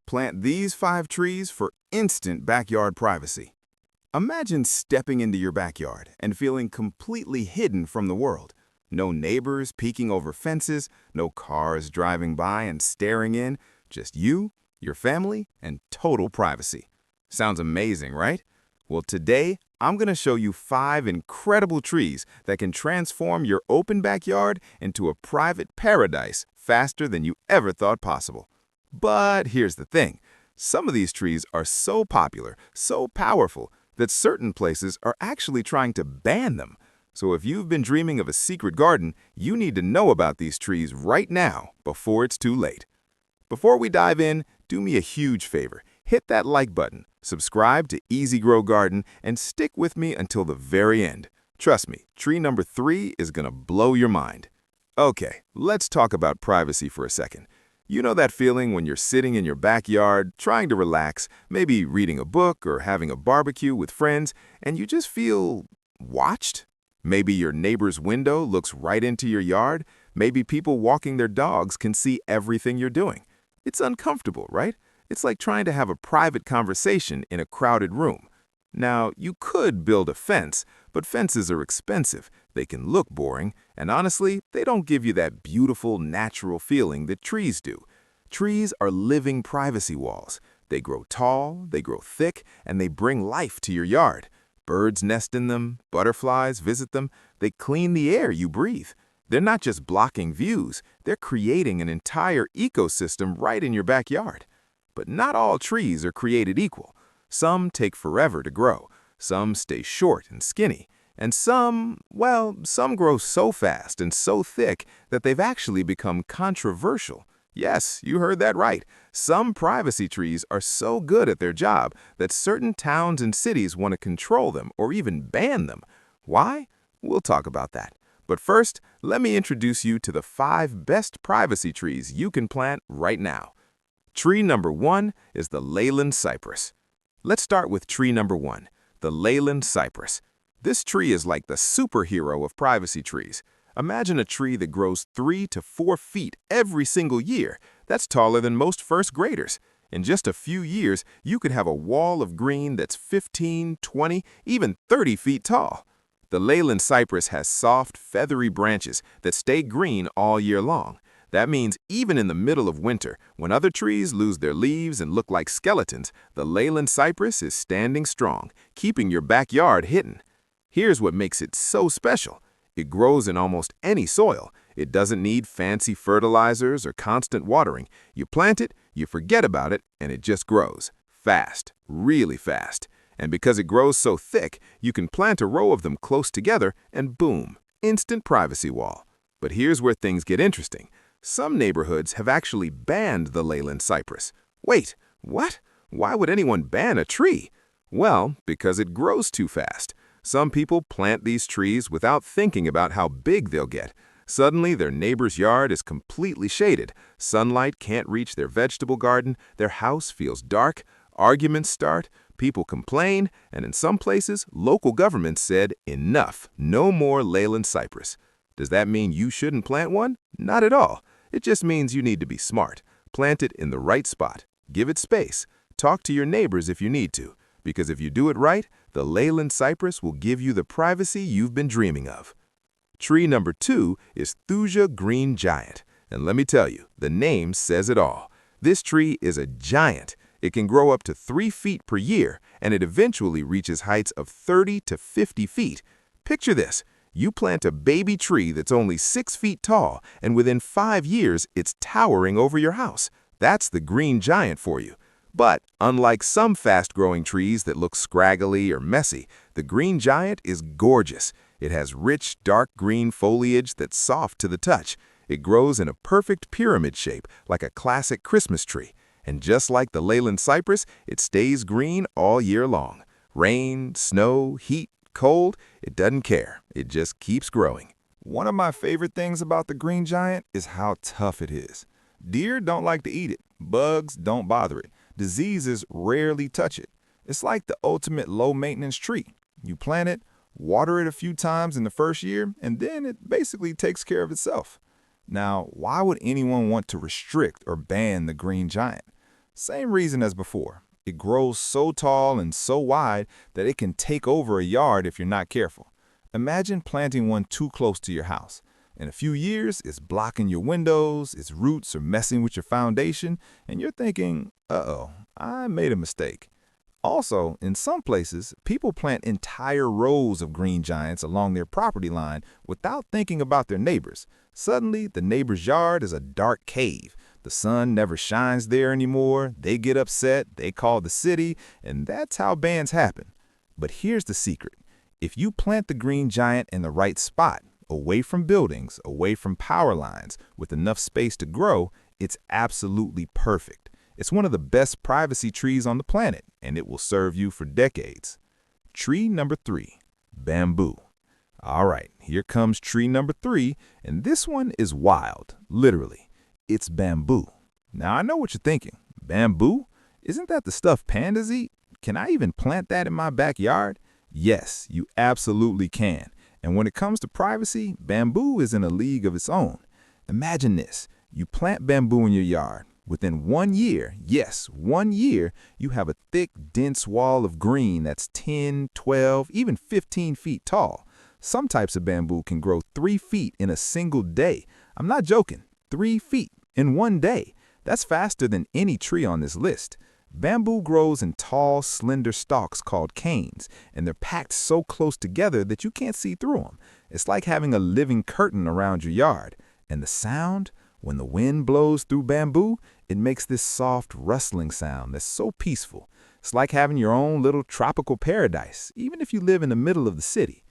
Plant these 5 trees for instant backyard privacy. Imagine stepping into your backyard and feeling completely hidden from the world. No neighbors peeking over fences, no cars driving by and staring in, just you, your family, and total privacy. Sounds amazing, right? Well, today, I'm going to show you 5 incredible trees that can transform your open backyard into a private paradise faster than you ever thought possible. But here's the thing. Some of these trees are so popular, so powerful, that certain places are actually trying to ban them. So if you've been dreaming of a secret garden, you need to know about these trees right now before it's too late. Before we dive in, do me a huge favor. Hit that like button, subscribe to Easy Grow Garden, and stick with me until the very end. Trust me, tree number 3 is going to blow your mind. Okay, let's talk about privacy for a second. You know that feeling when you're sitting in your backyard, trying to relax, maybe reading a book or having a barbecue with friends, and you just feel watched? Maybe your neighbor's window looks right into your yard. Maybe people walking their dogs can see everything you're doing. It's uncomfortable, right? It's like trying to have a private conversation in a crowded room. Now, you could build a fence, but fences are expensive, they can look boring, and honestly, they don't give you that beautiful, natural feeling that trees do. Trees are living privacy walls. They grow tall, they grow thick, and they bring life to your yard. Birds nest in them, butterflies visit them, they clean the air you breathe. They're not just blocking views, they're creating an entire ecosystem right in your backyard. But not all trees are created equal. Some take forever to grow, some stay short and skinny, and some grow so fast and so thick that they've actually become controversial. Yes, you heard that right. Some privacy trees are so good at their job that certain towns and cities want to control them or even ban them. Why? We'll talk about that. But first, let me introduce you to the 5 best privacy trees you can plant right now. Tree number 1 is the Leyland Cypress. Let's start with tree number 1, the Leyland Cypress. This tree is like the superhero of privacy trees. Imagine a tree that grows 3 to 4 feet every single year. That's taller than most first graders. In just a few years, you could have a wall of green that's 15, 20, even 30 feet tall. The Leyland Cypress has soft, feathery branches that stay green all year long. That means even in the middle of winter, when other trees lose their leaves and look like skeletons, the Leyland Cypress is standing strong, keeping your backyard hidden. Here's what makes it so special. It grows in almost any soil. It doesn't need fancy fertilizers or constant watering. You plant it, you forget about it, and it just grows. Fast, really fast. And because it grows so thick, you can plant a row of them close together and boom, instant privacy wall. But here's where things get interesting. Some neighborhoods have actually banned the Leyland Cypress. Wait, what? Why would anyone ban a tree? Well, because it grows too fast. Some people plant these trees without thinking about how big they'll get. Suddenly, their neighbor's yard is completely shaded. Sunlight can't reach their vegetable garden. Their house feels dark. Arguments start. People complain. And in some places, local governments said, enough, no more Leyland Cypress. Does that mean you shouldn't plant one? Not at all. It just means you need to be smart. Plant it in the right spot. Give it space. Talk to your neighbors if you need to. Because if you do it right, the Leyland Cypress will give you the privacy you've been dreaming of. Tree number 2 is Thuja Green Giant. And let me tell you, the name says it all. This tree is a giant. It can grow up to 3 feet per year, and it eventually reaches heights of 30 to 50 feet. Picture this. You plant a baby tree that's only 6 feet tall, and within 5 years, it's towering over your house. That's the green giant for you. But unlike some fast-growing trees that look scraggly or messy, the green giant is gorgeous. It has rich, dark green foliage that's soft to the touch. It grows in a perfect pyramid shape, like a classic Christmas tree. And just like the Leyland Cypress, it stays green all year long. Rain, snow, heat, cold, it doesn't care. It just keeps growing. One of my favorite things about the green giant is how tough it is. Deer don't like to eat it. Bugs don't bother it. Diseases rarely touch it. It's like the ultimate low-maintenance tree. You plant it, water it a few times in the first year, and then it basically takes care of itself. Now, why would anyone want to restrict or ban the green giant? Same reason as before. It grows so tall and so wide that it can take over a yard if you're not careful. Imagine planting one too close to your house. In a few years, it's blocking your windows, its roots are messing with your foundation, and you're thinking, uh-oh, I made a mistake. Also, in some places, people plant entire rows of green giants along their property line without thinking about their neighbors. Suddenly, the neighbor's yard is a dark cave. The sun never shines there anymore. They get upset, they call the city, and that's how bans happen. But here's the secret. If you plant the green giant in the right spot, away from buildings, away from power lines, with enough space to grow, it's absolutely perfect. It's one of the best privacy trees on the planet, and it will serve you for decades. Tree number 3, bamboo. All right, here comes tree number 3, and this one is wild, literally. It's bamboo. Now, I know what you're thinking. Bamboo? Isn't that the stuff pandas eat? Can I even plant that in my backyard? Yes, you absolutely can. And when it comes to privacy, bamboo is in a league of its own. Imagine this. You plant bamboo in your yard. Within 1 year, yes, 1 year, you have a thick, dense wall of green that's 10, 12, even 15 feet tall. Some types of bamboo can grow 3 feet in a single day. I'm not joking. 3 feet in 1 day. That's faster than any tree on this list. Bamboo grows in tall, slender stalks called canes, and they're packed so close together that you can't see through them. It's like having a living curtain around your yard. And the sound? When the wind blows through bamboo, it makes this soft, rustling sound that's so peaceful. It's like having your own little tropical paradise, even if you live in the middle of the city.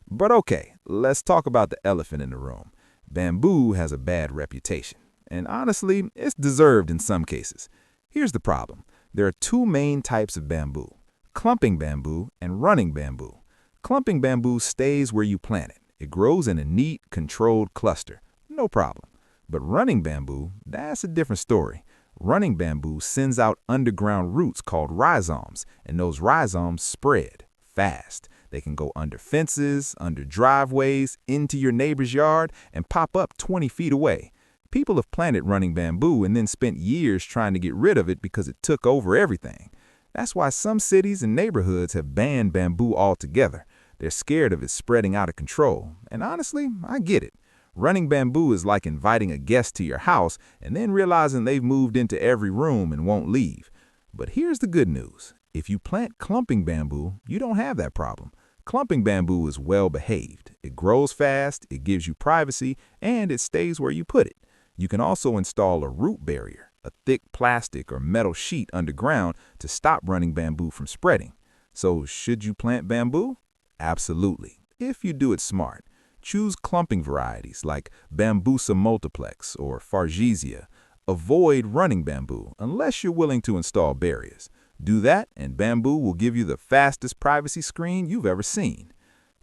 But okay, let's talk about the elephant in the room. Bamboo has a bad reputation, and honestly, it's deserved in some cases. Here's the problem. There are 2 main types of bamboo, clumping bamboo and running bamboo. Clumping bamboo stays where you plant it. It grows in a neat, controlled cluster. No problem. But running bamboo, that's a different story. Running bamboo sends out underground roots called rhizomes, and those rhizomes spread fast. They can go under fences, under driveways, into your neighbor's yard, and pop up 20 feet away. People have planted running bamboo and then spent years trying to get rid of it because it took over everything. That's why some cities and neighborhoods have banned bamboo altogether. They're scared of it spreading out of control. And honestly, I get it. Running bamboo is like inviting a guest to your house and then realizing they've moved into every room and won't leave. But here's the good news. If you plant clumping bamboo, you don't have that problem. Clumping bamboo is well behaved. It grows fast, it gives you privacy, and it stays where you put it. You can also install a root barrier, a thick plastic or metal sheet underground to stop running bamboo from spreading. So should you plant bamboo? Absolutely, if you do it smart. Choose clumping varieties like Bambusa multiplex or Fargesia. Avoid running bamboo unless you're willing to install barriers. Do that and bamboo will give you the fastest privacy screen you've ever seen.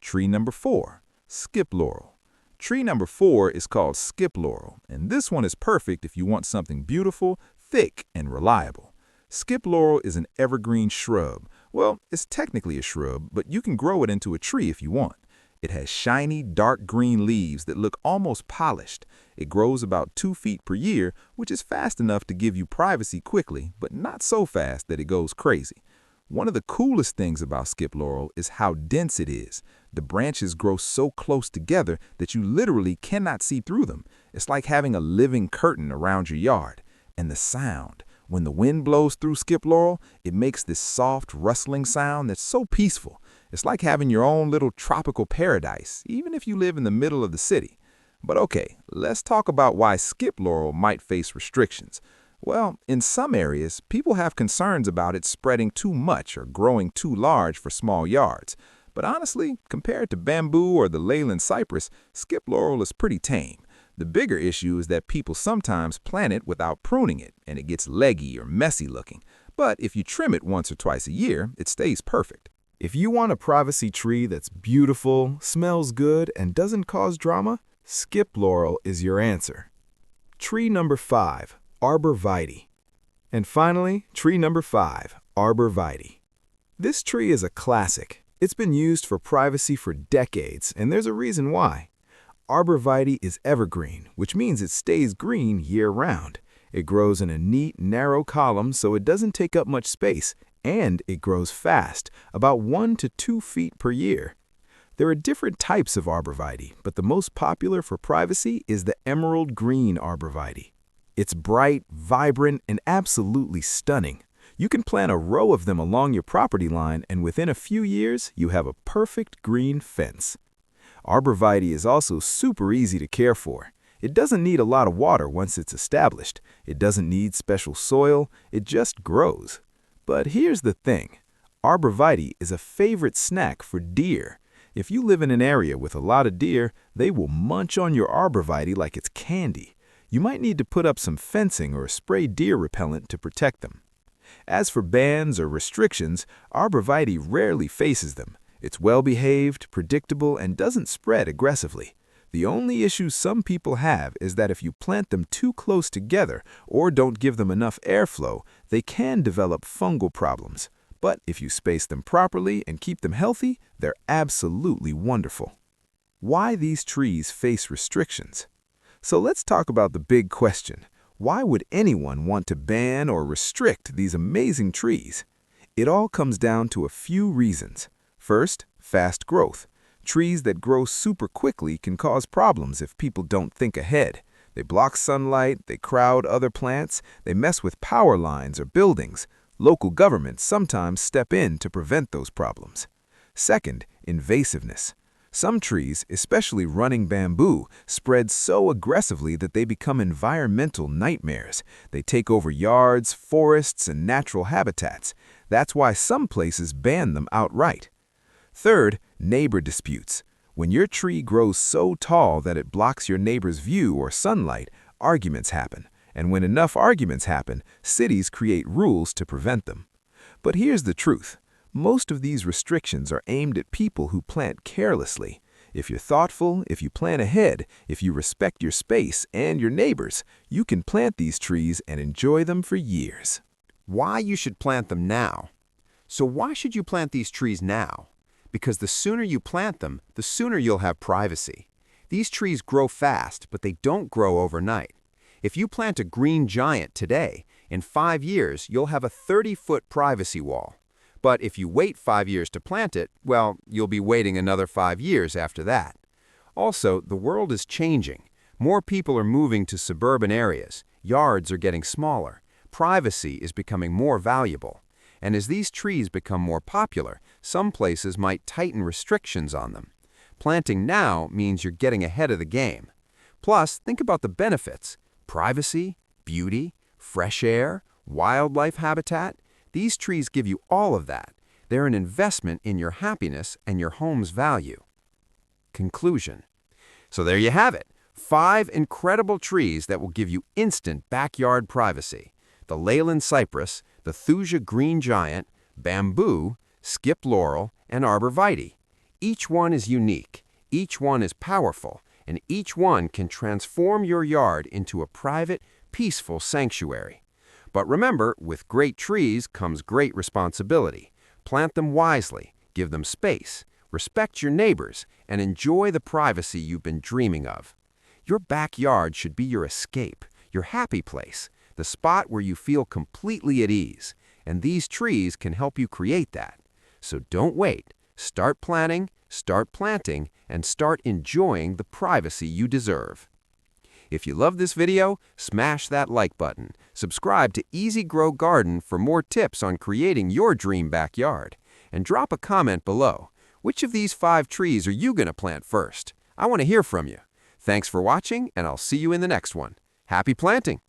Tree number 4, skip laurel. Tree number 4 is called skip laurel, and this one is perfect if you want something beautiful, thick, and reliable. Skip laurel is an evergreen shrub. Well, it's technically a shrub, but you can grow it into a tree if you want. It has shiny, dark green leaves that look almost polished. It grows about 2 feet per year, which is fast enough to give you privacy quickly, but not so fast that it goes crazy. One of the coolest things about skip laurel is how dense it is. The branches grow so close together that you literally cannot see through them. It's like having a living curtain around your yard. And the sound. When the wind blows through skip laurel, it makes this soft, rustling sound that's so peaceful. It's like having your own little tropical paradise, even if you live in the middle of the city. But okay, let's talk about why skip laurel might face restrictions. Well, in some areas, people have concerns about it spreading too much or growing too large for small yards. But honestly, compared to bamboo or the Leyland Cypress, skip laurel is pretty tame. The bigger issue is that people sometimes plant it without pruning it, and it gets leggy or messy looking. But if you trim it once or twice a year, it stays perfect. If you want a privacy tree that's beautiful, smells good, and doesn't cause drama, skip laurel is your answer. Tree number 5, Arborvitae. And finally, tree number 5, Arborvitae. This tree is a classic. It's been used for privacy for decades, and there's a reason why. Arborvitae is evergreen, which means it stays green year-round. It grows in a neat, narrow column so it doesn't take up much space, and it grows fast, about 1 to 2 feet per year. There are different types of Arborvitae, but the most popular for privacy is the emerald green Arborvitae. It's bright, vibrant, and absolutely stunning. You can plant a row of them along your property line, and within a few years, you have a perfect green fence. Arborvitae is also super easy to care for. It doesn't need a lot of water once it's established. It doesn't need special soil. It just grows. But here's the thing. Arborvitae is a favorite snack for deer. If you live in an area with a lot of deer, they will munch on your Arborvitae like it's candy. You might need to put up some fencing or spray deer repellent to protect them. As for bans or restrictions, Arborvitae rarely faces them. It's well-behaved, predictable, and doesn't spread aggressively. The only issue some people have is that if you plant them too close together or don't give them enough airflow, they can develop fungal problems. But if you space them properly and keep them healthy, they're absolutely wonderful. Why these trees face restrictions? So let's talk about the big question. Why would anyone want to ban or restrict these amazing trees? It all comes down to a few reasons. First, fast growth. Trees that grow super quickly can cause problems if people don't think ahead. They block sunlight, they crowd other plants, they mess with power lines or buildings. Local governments sometimes step in to prevent those problems. Second, invasiveness. Some trees, especially running bamboo, spread so aggressively that they become environmental nightmares. They take over yards, forests, and natural habitats. That's why some places ban them outright. Third, neighbor disputes. When your tree grows so tall that it blocks your neighbor's view or sunlight, arguments happen. And when enough arguments happen, cities create rules to prevent them. But here's the truth. Most of these restrictions are aimed at people who plant carelessly. If you're thoughtful, if you plan ahead, if you respect your space and your neighbors, you can plant these trees and enjoy them for years. Why you should plant them now? So why should you plant these trees now? Because the sooner you plant them, the sooner you'll have privacy. These trees grow fast, but they don't grow overnight. If you plant a green giant today, in 5 years, you'll have a 30-foot privacy wall. But if you wait 5 years to plant it, well, you'll be waiting another 5 years after that. Also, the world is changing. More people are moving to suburban areas. Yards are getting smaller. Privacy is becoming more valuable. And as these trees become more popular, some places might tighten restrictions on them. Planting now means you're getting ahead of the game. Plus, think about the benefits. Privacy, beauty, fresh air, wildlife habitat. These trees give you all of that. They're an investment in your happiness and your home's value. Conclusion. So there you have it. 5 incredible trees that will give you instant backyard privacy. The Leyland Cypress, the Thuja green giant, bamboo, skip laurel, and Arborvitae. Each one is unique, each one is powerful, and each one can transform your yard into a private, peaceful sanctuary. But remember, with great trees comes great responsibility. Plant them wisely, give them space, respect your neighbors, and enjoy the privacy you've been dreaming of. Your backyard should be your escape, your happy place, the spot where you feel completely at ease, and these trees can help you create that. So don't wait. Start planning, start planting, and start enjoying the privacy you deserve. If you love this video, smash that like button. Subscribe to Easy Grow Garden for more tips on creating your dream backyard. And drop a comment below. Which of these 5 trees are you going to plant first? I want to hear from you. Thanks for watching, and I'll see you in the next one. Happy planting!